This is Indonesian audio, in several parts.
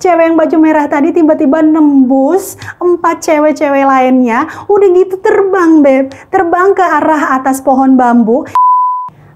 cewek yang baju merah tadi tiba-tiba nembus 4 cewek-cewek lainnya. Udah gitu terbang, Beb. Terbang ke arah atas pohon bambu.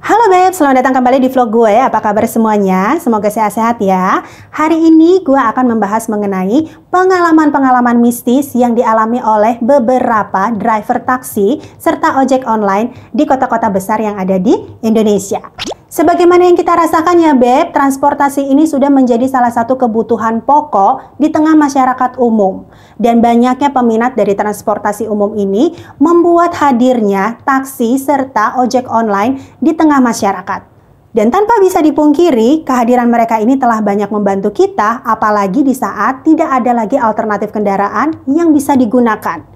Halo Beb, selamat datang kembali di vlog gue. Apa kabar semuanya? Semoga sehat-sehat ya. Hari ini gue akan membahas mengenai pengalaman-pengalaman mistis yang dialami oleh beberapa driver taksi serta ojek online di kota-kota besar yang ada di Indonesia. Sebagaimana yang kita rasakan ya Beb, transportasi ini sudah menjadi salah satu kebutuhan pokok di tengah masyarakat umum. Dan banyaknya peminat dari transportasi umum ini membuat hadirnya taksi serta ojek online di tengah masyarakat. Dan tanpa bisa dipungkiri, kehadiran mereka ini telah banyak membantu kita, apalagi di saat tidak ada lagi alternatif kendaraan yang bisa digunakan.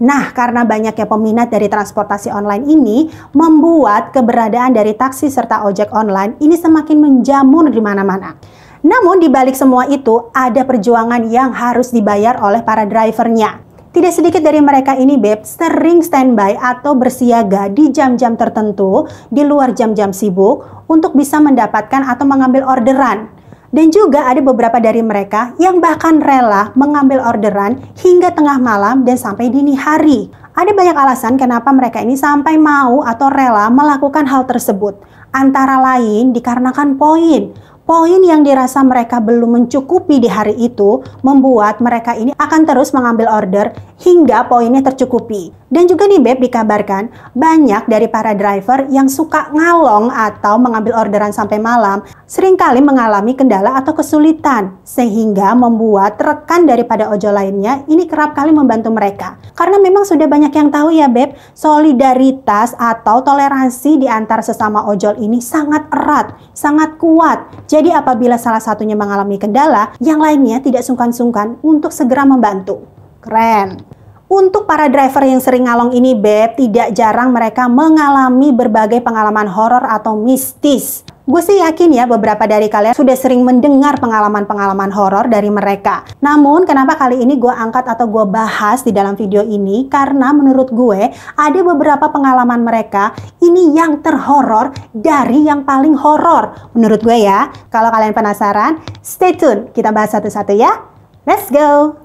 Nah, karena banyaknya peminat dari transportasi online ini, membuat keberadaan dari taksi serta ojek online ini semakin menjamur di mana-mana. Namun, di balik semua itu, ada perjuangan yang harus dibayar oleh para drivernya. Tidak sedikit dari mereka ini, Beb, sering standby atau bersiaga di jam-jam tertentu, di luar jam-jam sibuk, untuk bisa mendapatkan atau mengambil orderan. Dan juga ada beberapa dari mereka yang bahkan rela mengambil orderan hingga tengah malam dan sampai dini hari. Ada banyak alasan kenapa mereka ini sampai mau atau rela melakukan hal tersebut. Antara lain dikarenakan poin yang dirasa mereka belum mencukupi di hari itu membuat mereka ini akan terus mengambil order hingga poinnya tercukupi. Dan juga nih Beb, dikabarkan banyak dari para driver yang suka ngalong atau mengambil orderan sampai malam seringkali mengalami kendala atau kesulitan sehingga membuat rekan daripada ojol lainnya ini kerap kali membantu mereka. Karena memang sudah banyak yang tahu ya Beb, solidaritas atau toleransi di antara sesama ojol ini sangat erat, sangat kuat. Jadi apabila salah satunya mengalami kendala, yang lainnya tidak sungkan-sungkan untuk segera membantu. Keren. Untuk para driver yang sering ngalong ini Beb, tidak jarang mereka mengalami berbagai pengalaman horor atau mistis. Gue sih yakin ya beberapa dari kalian sudah sering mendengar pengalaman-pengalaman horor dari mereka. Namun kenapa kali ini gue angkat atau gue bahas di dalam video ini? Karena menurut gue ada beberapa pengalaman mereka ini yang terhoror dari yang paling horor. Menurut gue ya, kalau kalian penasaran, stay tune. Kita bahas satu-satu ya. Let's go!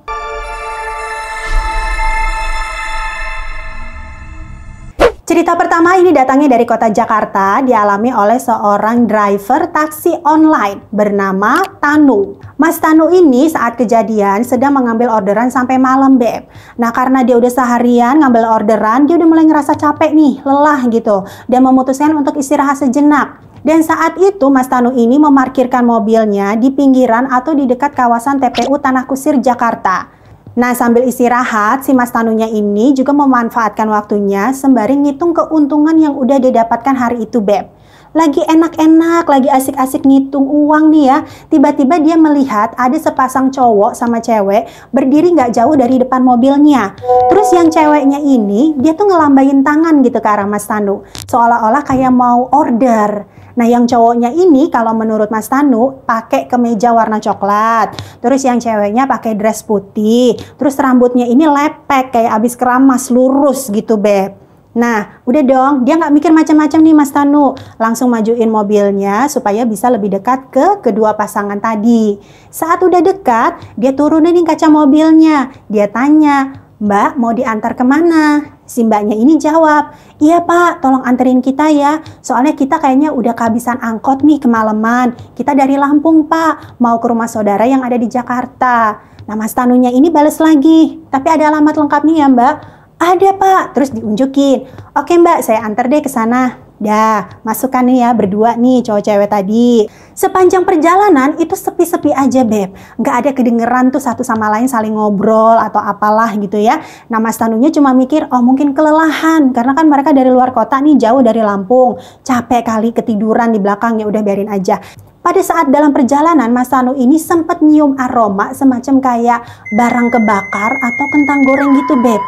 Cerita pertama ini datangnya dari kota Jakarta, dialami oleh seorang driver taksi online bernama Tanu. Mas Tanu ini saat kejadian sedang mengambil orderan sampai malam Beb. Nah karena dia udah seharian ngambil orderan, dia udah mulai ngerasa capek nih, lelah gitu. Dan memutuskan untuk istirahat sejenak. Dan saat itu Mas Tanu ini memarkirkan mobilnya di pinggiran atau di dekat kawasan TPU Tanah Kusir, Jakarta. Nah sambil istirahat, si Mas Tanunya ini juga memanfaatkan waktunya sembari ngitung keuntungan yang udah dia dapatkan hari itu Beb. Lagi enak-enak, lagi asik-asik ngitung uang nih ya. Tiba-tiba dia melihat ada sepasang cowok sama cewek berdiri nggak jauh dari depan mobilnya. Terus yang ceweknya ini, dia tuh ngelambain tangan gitu ke arah Mas Tanu. Seolah-olah kayak mau order. Nah yang cowoknya ini kalau menurut Mas Tanu pakai kemeja warna coklat. Terus yang ceweknya pakai dress putih. Terus rambutnya ini lepek kayak abis keramas lurus gitu Beb. Nah udah dong, dia nggak mikir macam-macam nih Mas Tanu. Langsung majuin mobilnya supaya bisa lebih dekat ke kedua pasangan tadi. Saat udah dekat, dia turunin kaca mobilnya. Dia tanya, "Mbak mau diantar kemana?" Si mbaknya ini jawab, "Iya Pak, tolong anterin kita ya. Soalnya kita kayaknya udah kehabisan angkot nih kemalaman. Kita dari Lampung Pak, mau ke rumah saudara yang ada di Jakarta." Nah Mas Tanunya ini bales lagi, "Tapi ada alamat lengkapnya ya Mbak?" "Ada Pak." Terus diunjukin, "Oke Mbak, saya antar deh ke sana." Dah, masukkan nih ya berdua nih cowok cewek tadi. Sepanjang perjalanan itu sepi-sepi aja Beb. Nggak ada kedengeran tuh satu sama lain saling ngobrol atau apalah gitu ya. Nah Mas Tanunya cuma mikir, oh mungkin kelelahan. Karena kan mereka dari luar kota nih, jauh dari Lampung. Capek kali ketiduran di belakang, ya udah biarin aja. Pada saat dalam perjalanan, Mas Tanu ini sempat nyium aroma semacam kayak barang kebakar atau kentang goreng gitu Beb.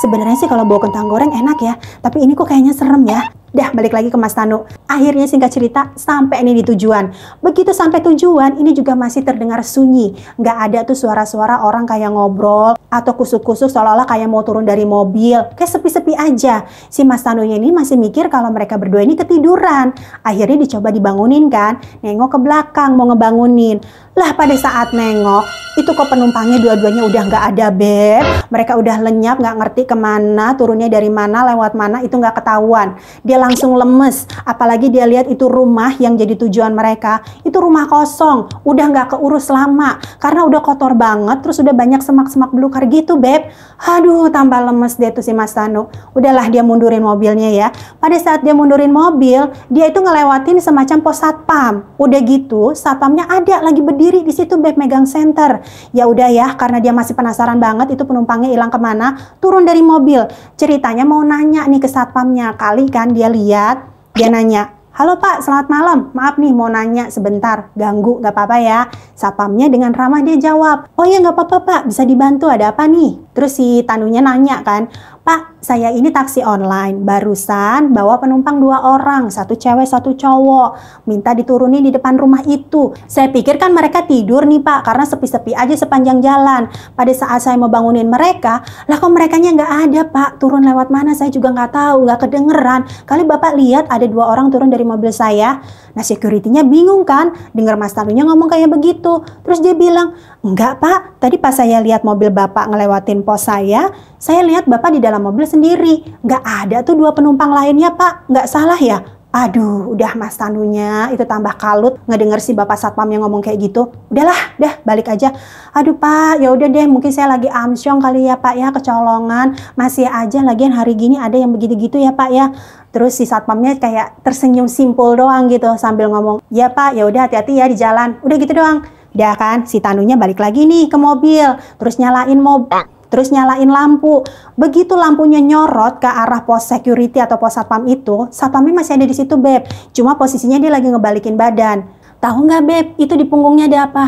Sebenarnya sih kalau bawa kentang goreng enak ya, tapi ini kok kayaknya serem ya. Dah balik lagi ke Mas Tanu. Akhirnya singkat cerita sampai ini di tujuan. Begitu sampai tujuan ini juga masih terdengar sunyi. Nggak ada tuh suara-suara orang kayak ngobrol atau kusuk-kusuk seolah-olah kayak mau turun dari mobil. Kayak sepi-sepi aja. Si Mas Tanunya ini masih mikir kalau mereka berdua ini ketiduran. Akhirnya dicoba dibangunin kan, nengok ke belakang mau ngebangunin. Lah pada saat nengok, itu kok penumpangnya dua-duanya udah nggak ada, Beb. Mereka udah lenyap, nggak ngerti kemana, turunnya dari mana, lewat mana, itu nggak ketahuan. Dia langsung lemes, apalagi dia lihat itu rumah yang jadi tujuan mereka. Itu rumah kosong, udah nggak keurus lama, karena udah kotor banget, terus udah banyak semak-semak belukar gitu, Beb. Aduh, tambah lemes deh tuh si Mas Tanu. Udahlah dia mundurin mobilnya ya. Pada saat dia mundurin mobil, dia itu ngelewatin semacam pos satpam. Udah gitu, satpamnya ada lagi berdiri di situ, Beb, megang senter. Ya udah ya, karena dia masih penasaran banget itu penumpangnya hilang kemana, turun dari mobil. Ceritanya mau nanya nih ke satpamnya. Kali kan dia lihat, dia nanya, "Halo Pak, selamat malam. Maaf nih mau nanya sebentar, ganggu nggak apa-apa ya?" Satpamnya dengan ramah dia jawab, "Oh ya nggak apa-apa Pak, bisa dibantu, ada apa nih?" Terus si Tanunya nanya kan, "Pak, saya ini taksi online, barusan bawa penumpang 2 orang, satu cewek satu cowok, minta diturunin di depan rumah itu. Saya pikir kan mereka tidur nih Pak, karena sepi-sepi aja sepanjang jalan. Pada saat saya mau bangunin mereka, lah kok merekanya nggak ada Pak, turun lewat mana saya juga nggak tahu, nggak kedengeran. Kali Bapak lihat ada 2 orang turun dari mobil saya." Nah security-nya bingung kan, dengar Mas Tanunya ngomong kayak begitu. Terus dia bilang, "Enggak Pak, tadi pas saya lihat mobil Bapak ngelewatin pos saya lihat Bapak di dalam mobil sendiri. Nggak ada tuh 2 penumpang lainnya Pak, nggak salah ya?" Aduh, udah Mas Tanunya itu tambah kalut ngedenger si Bapak Satpam yang ngomong kayak gitu. Udahlah, dah balik aja. "Aduh Pak, ya udah deh, mungkin saya lagi amsyong kali ya Pak ya, kecolongan. Masih aja lagian hari gini ada yang begitu-gitu ya Pak ya." Terus si satpamnya kayak tersenyum simpul doang gitu sambil ngomong, "Ya Pak, ya udah hati-hati ya di jalan." Udah gitu doang. Dah kan, si Tanunya balik lagi nih ke mobil, terus nyalain lampu. Begitu lampunya nyorot ke arah pos security atau pos satpam itu, satpamnya masih ada di situ, Beb. Cuma posisinya dia lagi ngebalikin badan. Tahu nggak, Beb, itu di punggungnya ada apa?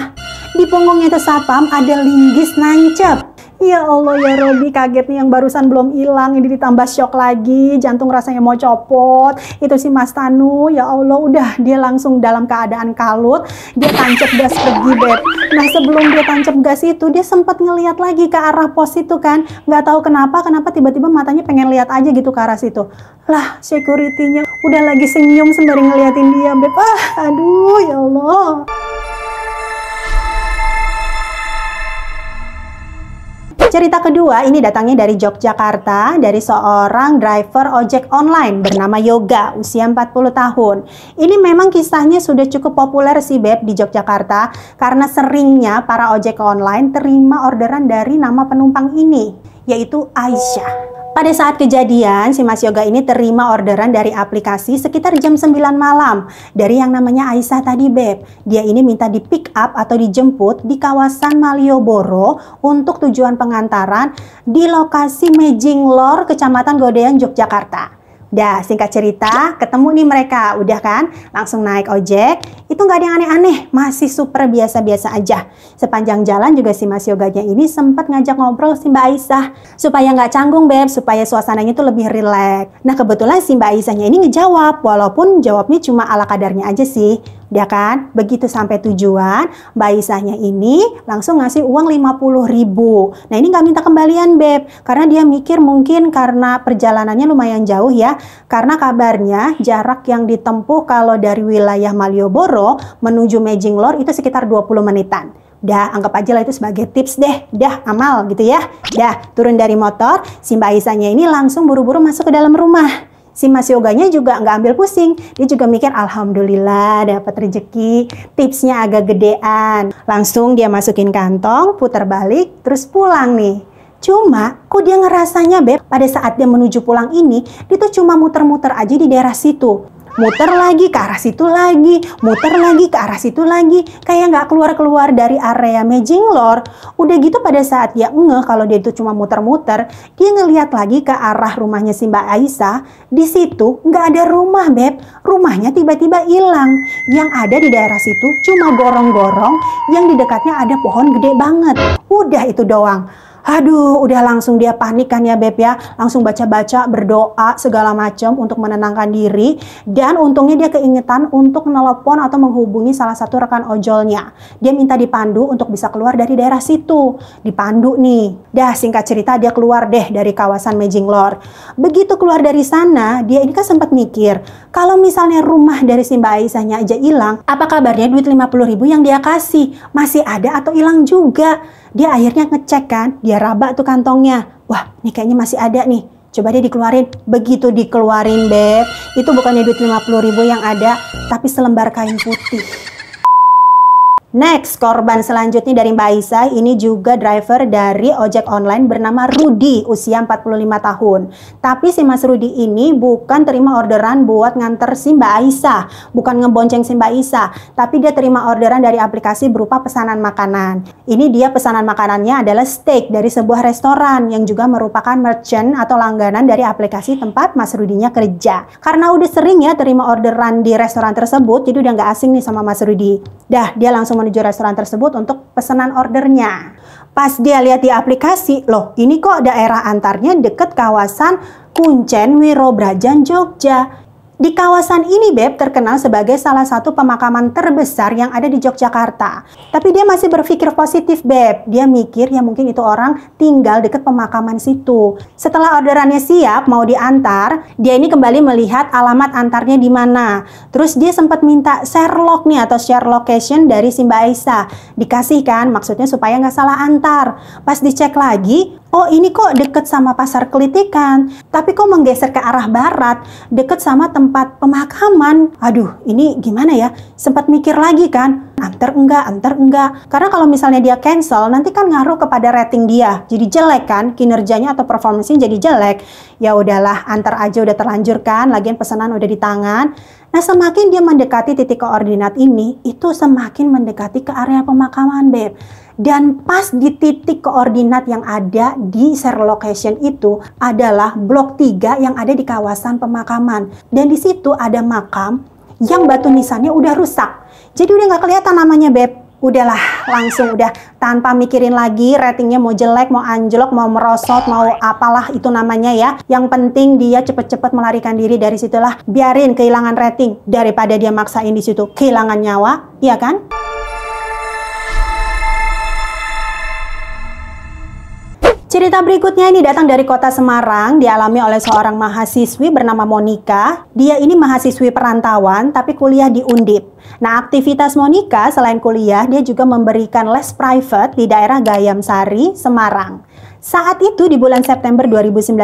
Di punggungnya itu satpam ada linggis nancep. Ya Allah ya Robi, kaget nih yang barusan belum hilang, ini ditambah shock lagi, jantung rasanya mau copot. Itu si Mas Tanu, ya Allah, udah dia langsung dalam keadaan kalut, dia tancap gas pergi, Beb. Nah sebelum dia tancap gas itu, dia sempat ngeliat lagi ke arah pos itu kan, nggak tahu kenapa tiba-tiba matanya pengen lihat aja gitu ke arah situ. Lah security-nya udah lagi senyum sembari ngeliatin dia, Beb. Aduh ya Allah. Cerita kedua ini datangnya dari Yogyakarta, dari seorang driver ojek online bernama Yoga, usia 40 tahun. Ini memang kisahnya sudah cukup populer sih Beb di Yogyakarta, karena seringnya para ojek online terima orderan dari nama penumpang ini, yaitu Aisyah. Pada saat kejadian, si Mas Yoga ini terima orderan dari aplikasi sekitar jam 9 malam dari yang namanya Aisyah tadi, Beb. Dia ini minta di pick up atau dijemput di kawasan Malioboro untuk tujuan pengantaran di lokasi Mejinglor, Kecamatan Godean, Yogyakarta. Dah, singkat cerita, ketemu nih mereka, udah kan? Langsung naik ojek, itu nggak ada yang aneh-aneh, masih super biasa-biasa aja. Sepanjang jalan juga si Mas Yoganya ini sempat ngajak ngobrol si Mbak Aisyah, supaya nggak canggung Beb, supaya suasananya itu lebih rileks. Nah kebetulan si Mbak Aisyahnya ini ngejawab, walaupun jawabnya cuma ala kadarnya aja sih. Ya kan, begitu sampai tujuan, Mbak Aisyahnya ini langsung ngasih uang 50.000. Nah ini nggak minta kembalian Beb, karena dia mikir mungkin karena perjalanannya lumayan jauh ya, karena kabarnya jarak yang ditempuh kalau dari wilayah Malioboro menuju Mejinglor itu sekitar 20 menitan. Dah, anggap aja lah itu sebagai tips deh, dah amal gitu ya. Dah, turun dari motor, si Mbak Aisyahnya ini langsung buru-buru masuk ke dalam rumah. Si Mas Yoganya juga nggak ambil pusing, dia juga mikir alhamdulillah dapat rezeki, tipsnya agak gedean. Langsung dia masukin kantong, putar balik, terus pulang nih. Cuma, kok dia ngerasanya Beb, pada saat dia menuju pulang ini, dia tuh cuma muter-muter aja di daerah situ. Muter lagi ke arah situ lagi, muter lagi ke arah situ lagi, kayak nggak keluar-keluar dari area Mejinglor. Udah gitu pada saat dia ngeh kalau dia itu cuma muter-muter, dia ngeliat lagi ke arah rumahnya si Mbak Aisyah. Di situ nggak ada rumah Beb, rumahnya tiba-tiba hilang. Yang ada di daerah situ cuma gorong-gorong, yang di dekatnya ada pohon gede banget. Udah itu doang. Aduh, udah langsung dia panik kan ya Beb ya. Langsung baca-baca, berdoa, segala macam untuk menenangkan diri. Dan untungnya dia keingetan untuk nelpon atau menghubungi salah satu rekan ojolnya. Dia minta dipandu untuk bisa keluar dari daerah situ. Dipandu nih. Dah singkat cerita dia keluar deh dari kawasan Mejenglor. Begitu keluar dari sana, dia ini kan sempat mikir, kalau misalnya rumah dari si Mbak Aisyahnya aja hilang, apa kabarnya duit 50.000 yang dia kasih? Masih ada atau hilang juga? Dia akhirnya ngecek kan, dia raba tuh kantongnya. Wah, ini kayaknya masih ada nih. Coba dia dikeluarin. Begitu dikeluarin, Beb, itu bukannya duit 50.000 yang ada, tapi selembar kain putih. Next, korban selanjutnya dari Mbak Aisyah ini juga driver dari ojek online bernama Rudi, usia 45 tahun. Tapi si Mas Rudi ini bukan terima orderan buat nganter si Mbak Aisyah, bukan ngebonceng si Mbak Aisyah, tapi dia terima orderan dari aplikasi berupa pesanan makanan. Ini dia pesanan makanannya adalah steak dari sebuah restoran yang juga merupakan merchant atau langganan dari aplikasi tempat Mas Rudinya kerja. Karena udah sering ya terima orderan di restoran tersebut, jadi udah nggak asing nih sama Mas Rudi. Dah, dia langsung menuju restoran tersebut untuk pesanan ordernya. Pas dia lihat di aplikasi, loh ini kok daerah antarnya deket kawasan Kuncen Wirobrajan Jogja. Di kawasan ini Beb terkenal sebagai salah satu pemakaman terbesar yang ada di Yogyakarta. Tapi dia masih berpikir positif Beb. Dia mikir ya mungkin itu orang tinggal deket pemakaman situ. Setelah orderannya siap mau diantar, dia ini kembali melihat alamat antarnya di mana. Terus dia sempat minta share log nih atau share location dari si Mbak Aisyah. Dikasih kan, maksudnya supaya nggak salah antar. Pas dicek lagi, oh ini kok deket sama pasar Kelitikan, tapi kok menggeser ke arah barat, deket sama tempat pemakaman. Aduh, ini gimana ya? Sempat mikir lagi kan, antar enggak. Karena kalau misalnya dia cancel, nanti kan ngaruh kepada rating dia. Jadi jelek kan, kinerjanya atau performance-nya jadi jelek. Ya udahlah, antar aja udah terlanjur kan, lagian pesanan udah di tangan. Nah, semakin dia mendekati titik koordinat ini, itu semakin mendekati ke area pemakaman, Beb. Dan pas di titik koordinat yang ada di share location itu adalah blok 3 yang ada di kawasan pemakaman. Dan di situ ada makam yang batu nisannya udah rusak. Jadi udah nggak kelihatan namanya, Beb. Udahlah, langsung udah tanpa mikirin lagi ratingnya mau jelek, mau anjlok, mau merosot, mau apalah itu namanya ya. Yang penting dia cepet-cepet melarikan diri dari situlah. Biarin kehilangan rating daripada dia maksain di situ kehilangan nyawa, iya kan? Cerita berikutnya ini datang dari kota Semarang, dialami oleh seorang mahasiswi bernama Monica. Dia ini mahasiswi perantauan tapi kuliah di Undip. Nah, aktivitas Monica selain kuliah, dia juga memberikan les private di daerah Gayam Sari, Semarang. Saat itu di bulan September 2019,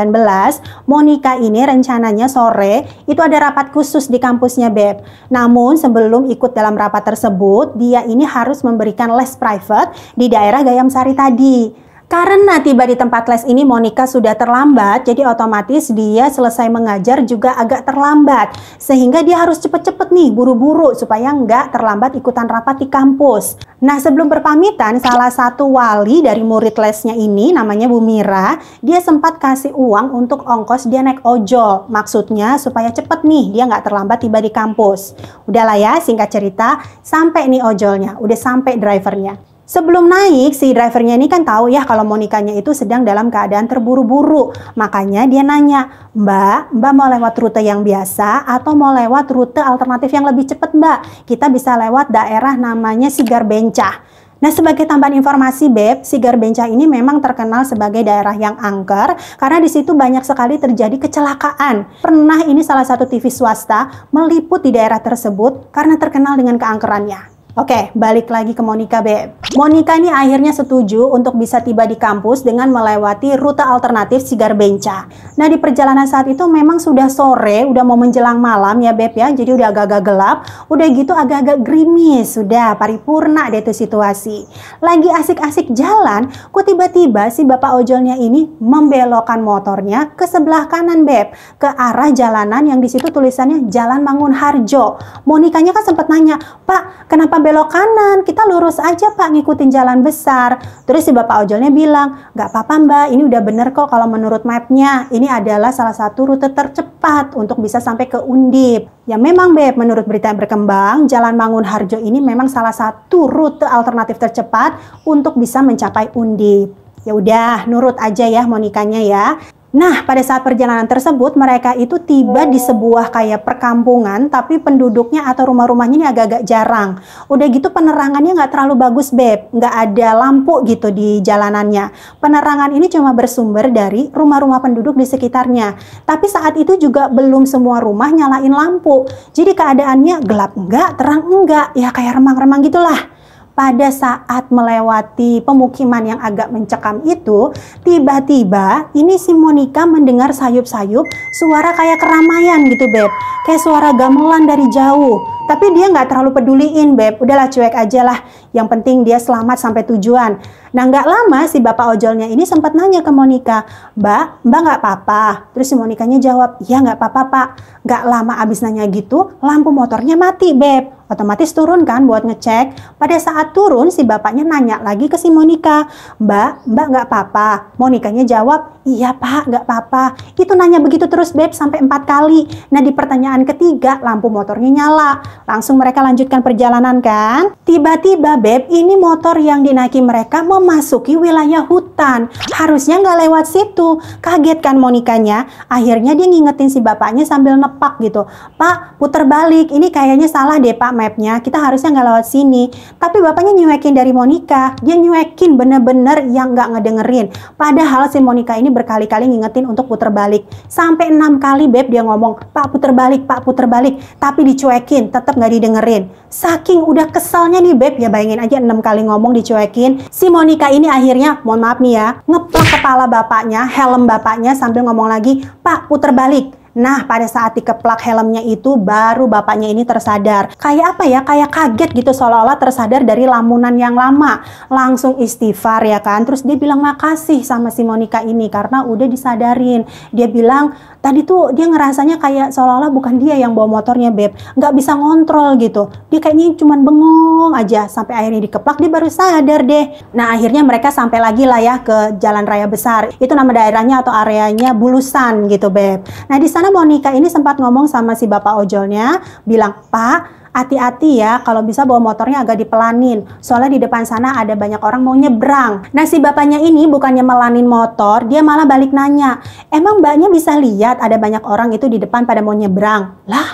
Monica ini rencananya sore itu ada rapat khusus di kampusnya, Beb. Namun sebelum ikut dalam rapat tersebut, dia ini harus memberikan les private di daerah Gayam Sari tadi. Karena tiba di tempat les ini Monica sudah terlambat, jadi otomatis dia selesai mengajar juga agak terlambat. Sehingga dia harus cepet-cepet nih, buru-buru supaya nggak terlambat ikutan rapat di kampus. Nah, sebelum berpamitan, salah satu wali dari murid lesnya ini, namanya Bu Mira, dia sempat kasih uang untuk ongkos dia naik ojol. Maksudnya supaya cepet nih, dia nggak terlambat tiba di kampus. Udahlah ya, singkat cerita, sampai nih ojolnya, udah sampai drivernya. Sebelum naik, si drivernya ini kan tahu ya kalau Monikanya itu sedang dalam keadaan terburu-buru. Makanya dia nanya, Mbak mau lewat rute yang biasa atau mau lewat rute alternatif yang lebih cepat, Mbak? Kita bisa lewat daerah namanya Sigar Bencah. Nah, sebagai tambahan informasi, Beb, Sigar Bencah ini memang terkenal sebagai daerah yang angker karena di situ banyak sekali terjadi kecelakaan. Pernah ini salah satu TV swasta meliput di daerah tersebut karena terkenal dengan keangkerannya. Oke, balik lagi ke Monica, Beb. Monica ini akhirnya setuju untuk bisa tiba di kampus dengan melewati rute alternatif Sigar Bencah. Nah, di perjalanan saat itu memang sudah sore, udah mau menjelang malam ya, Beb ya. Jadi udah agak-agak gelap, udah gitu agak-agak gerimis, sudah paripurna deh tuh situasi. Lagi asik-asik jalan, kok tiba-tiba si bapak ojolnya ini membelokkan motornya ke sebelah kanan, Beb, ke arah jalanan yang di situ tulisannya Jalan Mangunharjo. Monikanya kan sempat nanya, Pak, kenapa belok kanan? Kita lurus aja, Pak, ngikutin jalan besar. Terus si bapak ojolnya bilang, nggak apa-apa, Mbak, ini udah bener kok kalau menurut mapnya. Ini adalah salah satu rute tercepat untuk bisa sampai ke Undip. Ya memang, Beb, menurut berita yang berkembang, Jalan Mangunharjo ini memang salah satu rute alternatif tercepat untuk bisa mencapai Undip. Ya udah, nurut aja ya Monikanya ya. Nah, pada saat perjalanan tersebut, mereka itu tiba di sebuah kayak perkampungan, tapi penduduknya atau rumah-rumahnya ini agak-agak jarang. Udah gitu penerangannya nggak terlalu bagus, Beb. Nggak ada lampu gitu di jalanannya. Penerangan ini cuma bersumber dari rumah-rumah penduduk di sekitarnya. Tapi saat itu juga belum semua rumah nyalain lampu. Jadi keadaannya gelap enggak, terang enggak. Ya kayak remang-remang gitulah. Pada saat melewati pemukiman yang agak mencekam itu, tiba-tiba ini si Monika mendengar sayup-sayup suara kayak keramaian gitu, Beb. Kayak suara gamelan dari jauh. Tapi dia nggak terlalu peduliin, Beb. Udahlah, cuek aja lah. Yang penting dia selamat sampai tujuan. Nah, nggak lama si bapak ojolnya ini sempat nanya ke Monika, Mbak nggak apa-apa? Terus si Monikanya jawab, ya nggak apa-apa, Pak. Nggak lama abis nanya gitu, lampu motornya mati, Beb. Otomatis turun kan buat ngecek. Pada saat turun, si bapaknya nanya lagi ke si Monika, Mbak nggak apa-apa? Monikanya jawab, iya Pak, nggak apa-apa. Itu nanya begitu terus, Beb, sampai 4 kali. Nah, di pertanyaan ketiga, lampu motornya nyala. Langsung mereka lanjutkan perjalanan kan. Tiba-tiba, Beb, ini motor yang dinaiki mereka memasuki wilayah hutan. Harusnya nggak lewat situ. Kaget kan Monikanya. Akhirnya dia ngingetin si bapaknya sambil nepak gitu. Pak, puter balik. Ini kayaknya salah deh, Pak, mapnya. Kita harusnya nggak lewat sini. Tapi bapaknya nyuekin dari Monika. Dia nyuekin bener-bener yang nggak ngedengerin. Padahal si Monika ini berkali-kali ngingetin untuk puter balik. Sampai 6 kali, Beb, dia ngomong, Pak, puter balik, Pak, puter balik. Tapi dicuekin, tetap nggak didengerin. Saking udah keselnya nih, Beb, ya bayangin aja 6 kali ngomong dicuekin. Si Monika ini akhirnya, mohon maaf nih ya, ngeplak kepala bapaknya, helm bapaknya sambil ngomong lagi, Pak, puter balik. Nah, pada saat dikeplak helmnya itu, baru bapaknya ini tersadar. Kayak apa ya, kayak kaget gitu, seolah-olah tersadar dari lamunan yang lama. Langsung istighfar ya kan. Terus dia bilang makasih sama si Monika ini, karena udah disadarin. Dia bilang, tadi tuh dia ngerasanya kayak seolah-olah bukan dia yang bawa motornya, Beb. Nggak bisa ngontrol gitu. Dia kayaknya cuman bengong aja. Sampai akhirnya dikeplak, dia baru sadar deh. Nah, akhirnya mereka sampai lagi lah ya ke jalan raya besar. Itu nama daerahnya atau areanya Bulusan gitu, Beb. Nah, di sana Monika ini sempat ngomong sama si bapak ojolnya, bilang, Pak, hati-hati ya, kalau bisa bawa motornya agak dipelanin. Soalnya di depan sana ada banyak orang mau nyebrang. Nah, si bapaknya ini bukannya melanin motor, dia malah balik nanya, emang mbaknya bisa lihat ada banyak orang itu di depan pada mau nyebrang? Lah,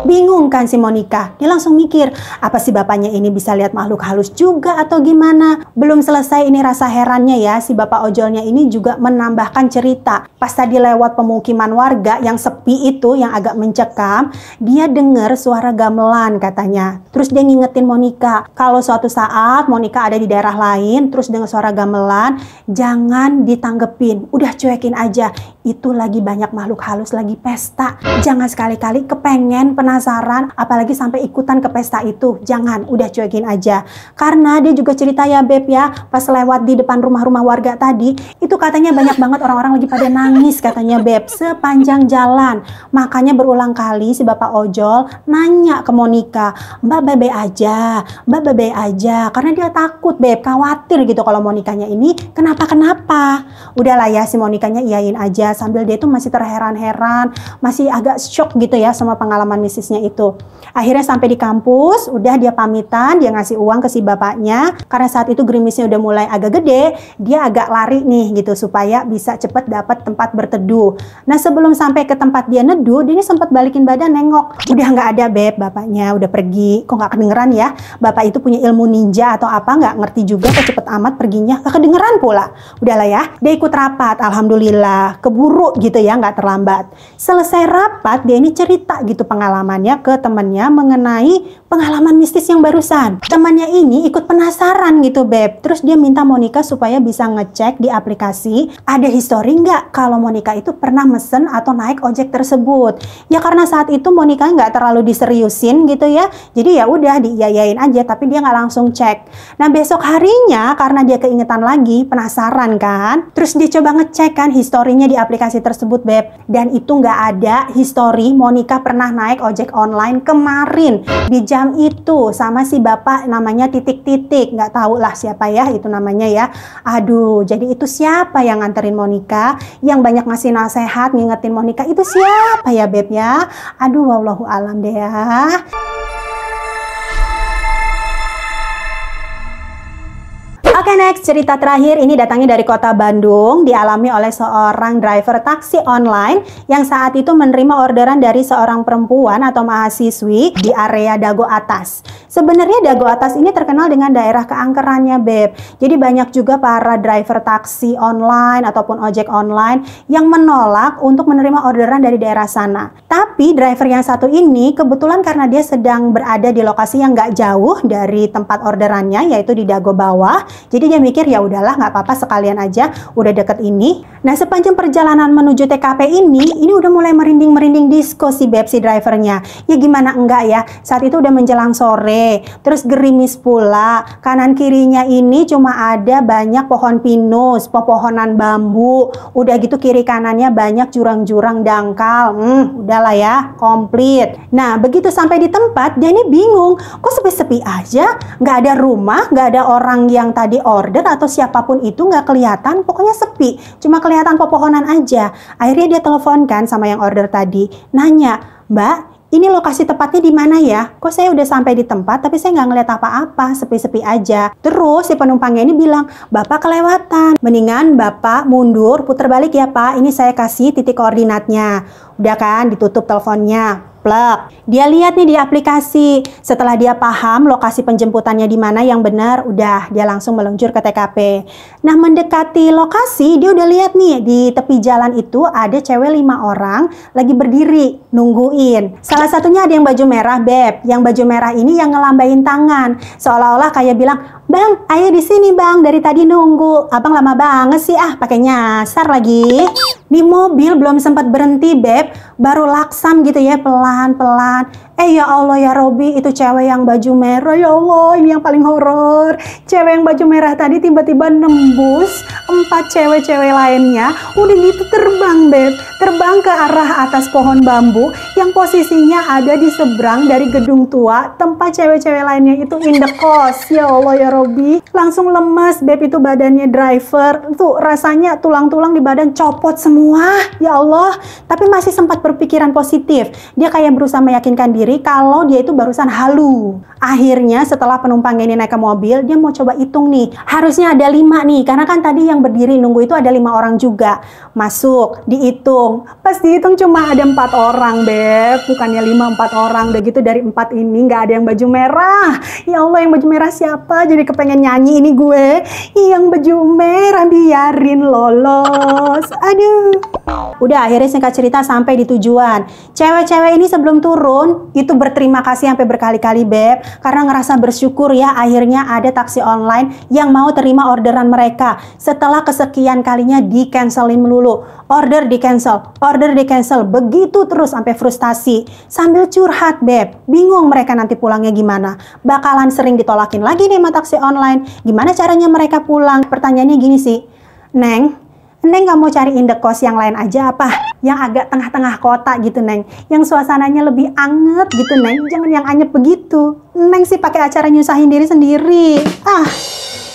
bingung kan si Monika. Dia langsung mikir, apa si bapaknya ini bisa lihat makhluk halus juga atau gimana? Belum selesai ini rasa herannya ya, si bapak ojolnya ini juga menambahkan cerita. Pas tadi lewat pemukiman warga yang sepi itu, yang agak mencekam, dia dengar suara gamelan katanya. Terus dia ngingetin Monika, kalau suatu saat Monika ada di daerah lain, terus dengar suara gamelan, jangan ditanggepin, udah cuekin aja. Itu lagi banyak makhluk halus lagi pesta. Jangan sekali-kali kepengen, penasaran, apalagi sampai ikutan ke pesta itu. Jangan, udah cuekin aja. Karena dia juga cerita ya, Beb ya, pas lewat di depan rumah-rumah warga tadi, itu katanya banyak banget orang-orang lagi pada nangis katanya, Beb, sepanjang jalan. Makanya berulang kali si bapak ojol nanya ke Monika, Mbak bebe aja, Mbak bebe aja. Karena dia takut, Beb, khawatir gitu kalau Monikanya ini kenapa-kenapa. Udahlah ya, si Monikanya iyain aja, sambil dia tuh masih terheran-heran, masih agak shock gitu ya sama pengalaman mistisnya itu. Akhirnya sampai di kampus, udah dia pamitan, dia ngasih uang ke si bapaknya. Karena saat itu gerimisnya udah mulai agak gede, dia agak lari nih gitu supaya bisa cepet dapat tempat berteduh. Nah, sebelum sampai ke tempat dia neduh, dia ini sempat balikin badan nengok. Udah nggak ada, Beb, bapaknya udah pergi. Kok nggak kedengeran ya? Bapak itu punya ilmu ninja atau apa, nggak ngerti juga, kok cepet amat perginya, nggak kedengeran pula. Udahlah ya, dia ikut rapat, alhamdulillah, keburu gitu ya, nggak terlambat. Selesai rapat, dia ini cerita gitu pengalamannya ke temannya mengenai pengalaman mistis yang barusan. Temannya ini ikut penasaran gitu, Beb. Terus dia minta Monika supaya bisa ngecek di aplikasi ada history nggak kalau Monika itu pernah mesen atau naik ojek tersebut. Ya karena saat itu Monika nggak terlalu diseriusin gitu ya. Jadi ya udah diiyain aja, tapi dia nggak langsung cek. Nah, besok harinya karena dia keingetan lagi, penasaran kan. Terus dia coba ngecek kan historinya di aplikasi tersebut, Beb. Dan itu nggak ada history Monika pernah naik ojek online kemarin di jam itu sama si bapak namanya titik-titik. Nggak tahu lah siapa ya itu namanya ya. Aduh, jadi itu siapa yang nganterin Monika, yang banyak ngasih nasihat ngingetin Monika, itu siapa ya, Beb ya? Aduh, wallahu alam deh ya. Oke, next. Next, cerita terakhir ini datangnya dari kota Bandung, dialami oleh seorang driver taksi online yang saat itu menerima orderan dari seorang perempuan atau mahasiswi di area Dago Atas. Sebenarnya Dago Atas ini terkenal dengan daerah keangkerannya, Beb. Jadi banyak juga para driver taksi online ataupun ojek online yang menolak untuk menerima orderan dari daerah sana. Tapi driver yang satu ini kebetulan karena dia sedang berada di lokasi yang nggak jauh dari tempat orderannya, yaitu di Dago Bawah. Jadi dia mikir ya udahlah nggak apa-apa, sekalian aja udah deket ini. Nah, sepanjang perjalanan menuju TKP ini udah mulai merinding-merinding disco si Beb, si drivernya. Ya gimana enggak ya, saat itu udah menjelang sore, terus gerimis pula. Kanan kirinya ini cuma ada banyak pohon pinus, pepohonan bambu. Udah gitu kiri kanannya banyak jurang-jurang dangkal. Udahlah ya, komplit. Nah, begitu sampai di tempat, dia ini bingung. Kok sepi-sepi aja? Nggak ada rumah, nggak ada orang yang tadi order atau siapapun itu, nggak kelihatan. Pokoknya sepi, cuma kelihatan pepohonan aja. Akhirnya dia teleponkan sama yang order tadi, nanya, "Mbak, ini lokasi tepatnya di mana ya? Kok saya udah sampai di tempat tapi saya nggak ngeliat apa-apa, sepi-sepi aja." Terus si penumpangnya ini bilang, "Bapak kelewatan. Mendingan Bapak mundur, putar balik ya Pak. Ini saya kasih titik koordinatnya." Udah kan, ditutup teleponnya. Plek. Dia lihat nih di aplikasi. Setelah dia paham lokasi penjemputannya di mana yang benar, udah dia langsung meluncur ke TKP. Nah, mendekati lokasi, dia udah lihat nih di tepi jalan itu ada cewek 5 orang lagi berdiri nungguin. Salah satunya ada yang baju merah, Beb. Yang baju merah ini yang ngelambain tangan, seolah-olah kayak bilang, "Bang, ayo di sini Bang, dari tadi nunggu. Abang lama banget sih, pakai nyasar lagi." Di mobil belum sempat berhenti, Beb, baru laksam gitu ya, pelan-pelan. Ya Allah ya Robi, itu cewek yang baju merah, ya Allah, ini yang paling horor. Cewek yang baju merah tadi tiba-tiba nembus 4 cewek-cewek lainnya. Udah gitu terbang, Beb, terbang ke arah atas pohon bambu yang posisinya ada di seberang dari gedung tua tempat cewek-cewek lainnya itu in the cost. Ya Allah ya Robi, langsung lemes, Beb, itu badannya driver. Tuh rasanya tulang-tulang di badan copot semua. Ya Allah, tapi masih sempat berpikiran positif. Dia kayak berusaha meyakinkan diri kalau dia itu barusan halu. Akhirnya setelah penumpangnya ini naik ke mobil, dia mau coba hitung nih. Harusnya ada 5 nih, karena kan tadi yang berdiri nunggu itu ada 5 orang juga. Masuk, dihitung. Pas dihitung cuma ada 4 orang, Beb. Bukannya 5, 4 orang. Udah gitu dari 4 ini nggak ada yang baju merah. Ya Allah, yang baju merah siapa? Jadi kepengen nyanyi ini gue. Yang baju merah biarin lolos. Aduh. Udah, akhirnya singkat cerita sampai di tujuan. Cewek-cewek ini sebelum turun itu berterima kasih sampai berkali-kali, Beb, karena ngerasa bersyukur ya akhirnya ada taksi online yang mau terima orderan mereka setelah kesekian kalinya di-cancelin melulu. Order di-cancel, begitu terus sampai frustasi. Sambil curhat, Beb, bingung mereka nanti pulangnya gimana. Bakalan sering ditolakin lagi nih sama taksi online. Gimana caranya mereka pulang? Pertanyaannya gini sih, Neng nggak mau cari indekos yang lain aja apa? Yang agak tengah-tengah kota gitu, Neng. Yang suasananya lebih anget gitu, Neng. Jangan yang anyep begitu. Neng sih pakai acara nyusahin diri sendiri.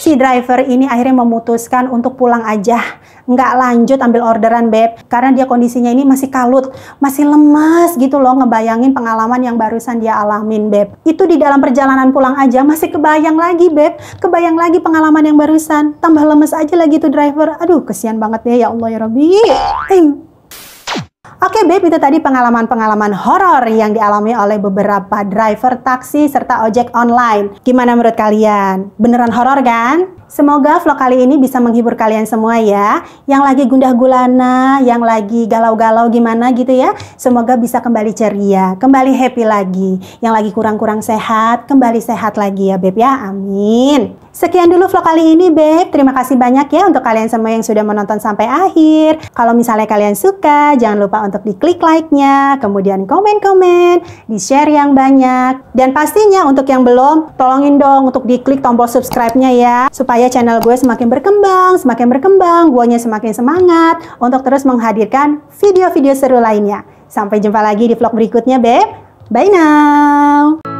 Si driver ini akhirnya memutuskan untuk pulang aja. Nggak lanjut ambil orderan, Beb. Karena dia kondisinya ini masih kalut, masih lemas gitu loh, ngebayangin pengalaman yang barusan dia alamin, Beb. Itu di dalam perjalanan pulang aja masih kebayang lagi, Beb. Kebayang lagi pengalaman yang barusan. Tambah lemes aja lagi tuh driver. Aduh, kesian banget ya Allah ya Rabbi. Oke, Beb, itu tadi pengalaman-pengalaman horor yang dialami oleh beberapa driver taksi serta ojek online. Gimana menurut kalian? Beneran horor kan? Semoga vlog kali ini bisa menghibur kalian semua ya. Yang lagi gundah gulana, yang lagi galau-galau gimana gitu ya. Semoga bisa kembali ceria, kembali happy lagi. Yang lagi kurang-kurang sehat, kembali sehat lagi ya, Beb ya. Amin. Sekian dulu vlog kali ini, Beb. Terima kasih banyak ya untuk kalian semua yang sudah menonton sampai akhir. Kalau misalnya kalian suka, jangan lupa untuk diklik like-nya, kemudian komen-komen, di-share yang banyak. Dan pastinya untuk yang belum, tolongin dong untuk diklik tombol subscribe-nya ya, supaya channel gue semakin berkembang, guanya semakin semangat untuk terus menghadirkan video-video seru lainnya. Sampai jumpa lagi di vlog berikutnya, Beb. Bye now!